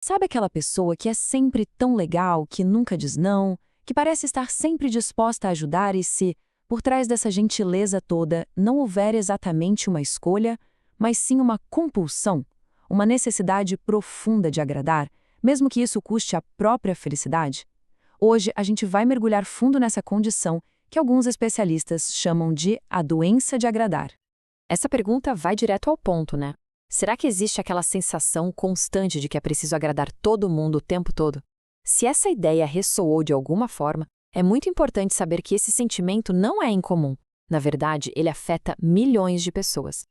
Sabe aquela pessoa que é sempre tão legal, que nunca diz não, que parece estar sempre disposta a ajudar e se, por trás dessa gentileza toda, não houver exatamente uma escolha, mas sim uma compulsão, uma necessidade profunda de agradar, mesmo que isso custe a própria felicidade? Hoje a gente vai mergulhar fundo nessa condição que alguns especialistas chamam de a doença de agradar. Essa pergunta vai direto ao ponto, né? Será que existe aquela sensação constante de que é preciso agradar todo mundo o tempo todo? Se essa ideia ressoou de alguma forma, é muito importante saber que esse sentimento não é incomum. Na verdade, ele afeta milhões de pessoas.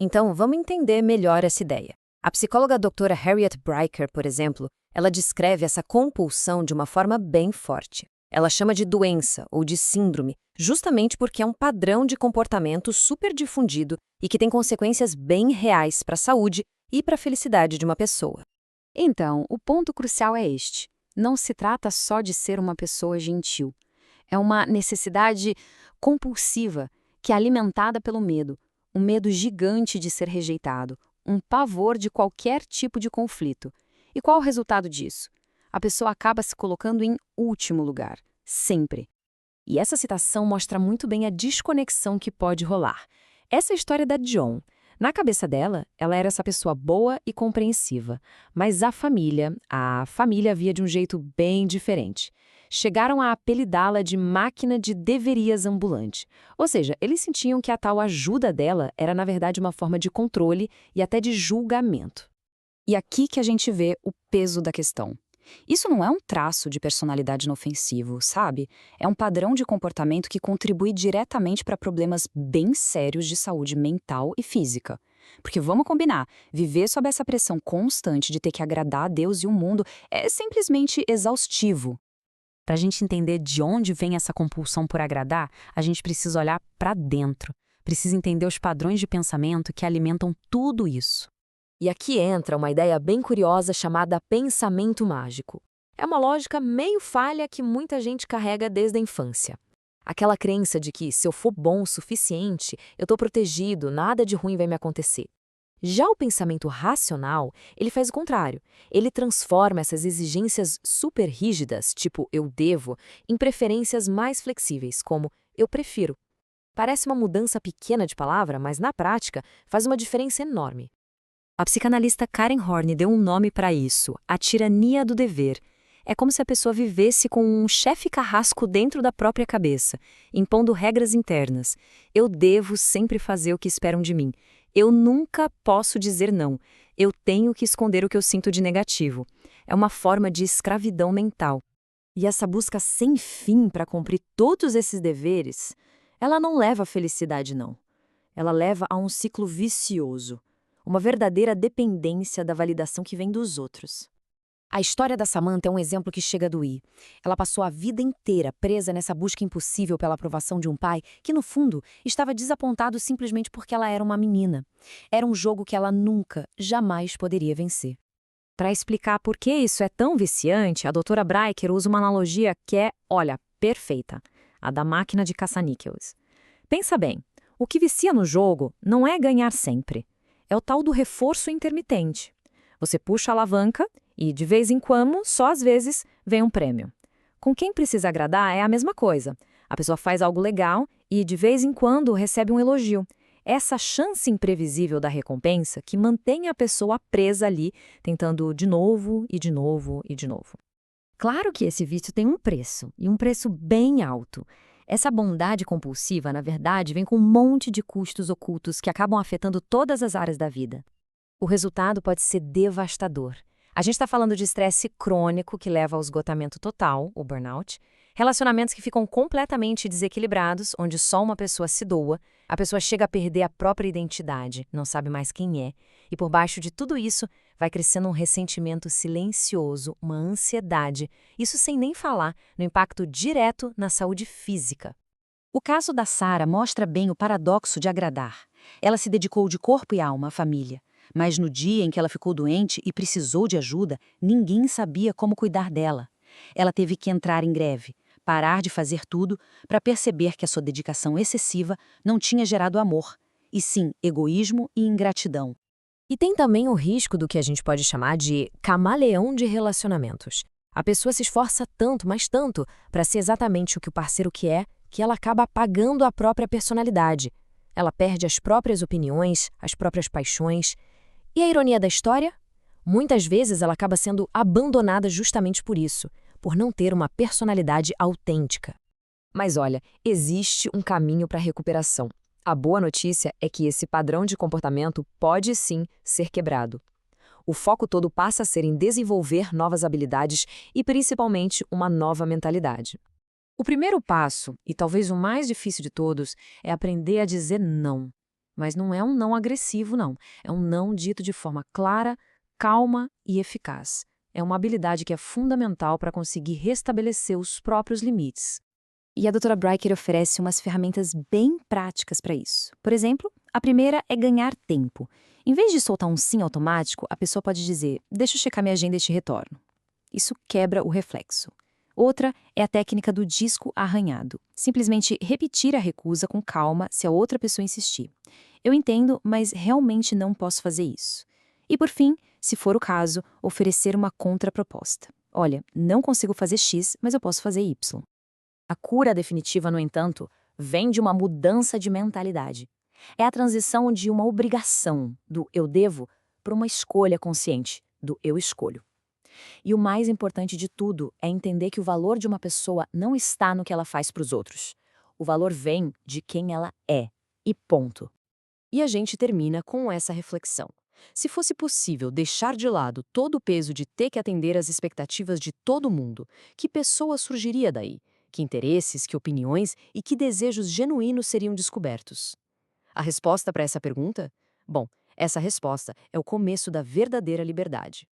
Então, vamos entender melhor essa ideia. A psicóloga doutora Harriet Bryker, por exemplo, ela descreve essa compulsão de uma forma bem forte. Ela chama de doença ou de síndrome, justamente porque é um padrão de comportamento super difundido e que tem consequências bem reais para a saúde e para a felicidade de uma pessoa. Então, o ponto crucial é este. Não se trata só de ser uma pessoa gentil. É uma necessidade compulsiva que é alimentada pelo medo, um medo gigante de ser rejeitado, um pavor de qualquer tipo de conflito. E qual o resultado disso? A pessoa acaba se colocando em último lugar, sempre. E essa citação mostra muito bem a desconexão que pode rolar. Essa é a história da John. Na cabeça dela, ela era essa pessoa boa e compreensiva, mas a família via de um jeito bem diferente. Chegaram a apelidá-la de máquina de deverias ambulante. Ou seja, eles sentiam que a tal ajuda dela era, na verdade, uma forma de controle e até de julgamento. E aqui que a gente vê o peso da questão. Isso não é um traço de personalidade inofensivo, sabe? É um padrão de comportamento que contribui diretamente para problemas bem sérios de saúde mental e física. Porque vamos combinar, viver sob essa pressão constante de ter que agradar a Deus e o mundo é simplesmente exaustivo. Para a gente entender de onde vem essa compulsão por agradar, a gente precisa olhar para dentro. Precisa entender os padrões de pensamento que alimentam tudo isso. E aqui entra uma ideia bem curiosa chamada pensamento mágico. É uma lógica meio falha que muita gente carrega desde a infância. Aquela crença de que, se eu for bom o suficiente, eu estou protegido, nada de ruim vai me acontecer. Já o pensamento racional, ele faz o contrário. Ele transforma essas exigências super rígidas, tipo eu devo, em preferências mais flexíveis, como eu prefiro. Parece uma mudança pequena de palavra, mas na prática faz uma diferença enorme. A psicanalista Karen Horney deu um nome para isso, a tirania do dever. É como se a pessoa vivesse com um chefe carrasco dentro da própria cabeça, impondo regras internas. Eu devo sempre fazer o que esperam de mim. Eu nunca posso dizer não. Eu tenho que esconder o que eu sinto de negativo. É uma forma de escravidão mental. E essa busca sem fim para cumprir todos esses deveres, ela não leva à felicidade, não. Ela leva a um ciclo vicioso. Uma verdadeira dependência da validação que vem dos outros. A história da Samantha é um exemplo que chega a doer. Ela passou a vida inteira presa nessa busca impossível pela aprovação de um pai que, no fundo, estava desapontado simplesmente porque ela era uma menina. Era um jogo que ela nunca, jamais poderia vencer. Para explicar por que isso é tão viciante, a doutora Bryker usa uma analogia que é, olha, perfeita, a da máquina de caça-níqueis. Pensa bem, o que vicia no jogo não é ganhar sempre. É o tal do reforço intermitente. Você puxa a alavanca e, de vez em quando, só às vezes, vem um prêmio. Com quem precisa agradar é a mesma coisa. A pessoa faz algo legal e, de vez em quando, recebe um elogio. Essa chance imprevisível da recompensa que mantém a pessoa presa ali, tentando de novo e de novo e de novo. Claro que esse vício tem um preço, e um preço bem alto. Essa bondade compulsiva, na verdade, vem com um monte de custos ocultos que acabam afetando todas as áreas da vida. O resultado pode ser devastador. A gente está falando de estresse crônico que leva ao esgotamento total, o burnout, relacionamentos que ficam completamente desequilibrados, onde só uma pessoa se doa, a pessoa chega a perder a própria identidade, não sabe mais quem é, e por baixo de tudo isso vai crescendo um ressentimento silencioso, uma ansiedade, isso sem nem falar no impacto direto na saúde física. O caso da Sarah mostra bem o paradoxo de agradar. Ela se dedicou de corpo e alma à família, mas no dia em que ela ficou doente e precisou de ajuda, ninguém sabia como cuidar dela. Ela teve que entrar em greve, parar de fazer tudo para perceber que a sua dedicação excessiva não tinha gerado amor, e sim egoísmo e ingratidão. E tem também o risco do que a gente pode chamar de camaleão de relacionamentos. A pessoa se esforça tanto, mas tanto, para ser exatamente o que o parceiro quer, que ela acaba apagando a própria personalidade. Ela perde as próprias opiniões, as próprias paixões. E a ironia da história? Muitas vezes ela acaba sendo abandonada justamente por isso, por não ter uma personalidade autêntica. Mas olha, existe um caminho para a recuperação. A boa notícia é que esse padrão de comportamento pode sim ser quebrado. O foco todo passa a ser em desenvolver novas habilidades e principalmente uma nova mentalidade. O primeiro passo, e talvez o mais difícil de todos, é aprender a dizer não. Mas não é um não agressivo, não. É um não dito de forma clara, calma e eficaz. É uma habilidade que é fundamental para conseguir restabelecer os próprios limites. E a doutora Breiker oferece umas ferramentas bem práticas para isso. Por exemplo, a primeira é ganhar tempo. Em vez de soltar um sim automático, a pessoa pode dizer: deixa eu checar minha agenda e te retorno. Isso quebra o reflexo. Outra é a técnica do disco arranhado. Simplesmente repetir a recusa com calma se a outra pessoa insistir. Eu entendo, mas realmente não posso fazer isso. E por fim, se for o caso, oferecer uma contraproposta. Olha, não consigo fazer X, mas eu posso fazer Y. A cura definitiva, no entanto, vem de uma mudança de mentalidade. É a transição de uma obrigação, do eu devo, para uma escolha consciente, do eu escolho. E o mais importante de tudo é entender que o valor de uma pessoa não está no que ela faz para os outros. O valor vem de quem ela é. E ponto. E a gente termina com essa reflexão. Se fosse possível deixar de lado todo o peso de ter que atender às expectativas de todo mundo, que pessoa surgiria daí? Que interesses, que opiniões e que desejos genuínos seriam descobertos? A resposta para essa pergunta? Bom, essa resposta é o começo da verdadeira liberdade.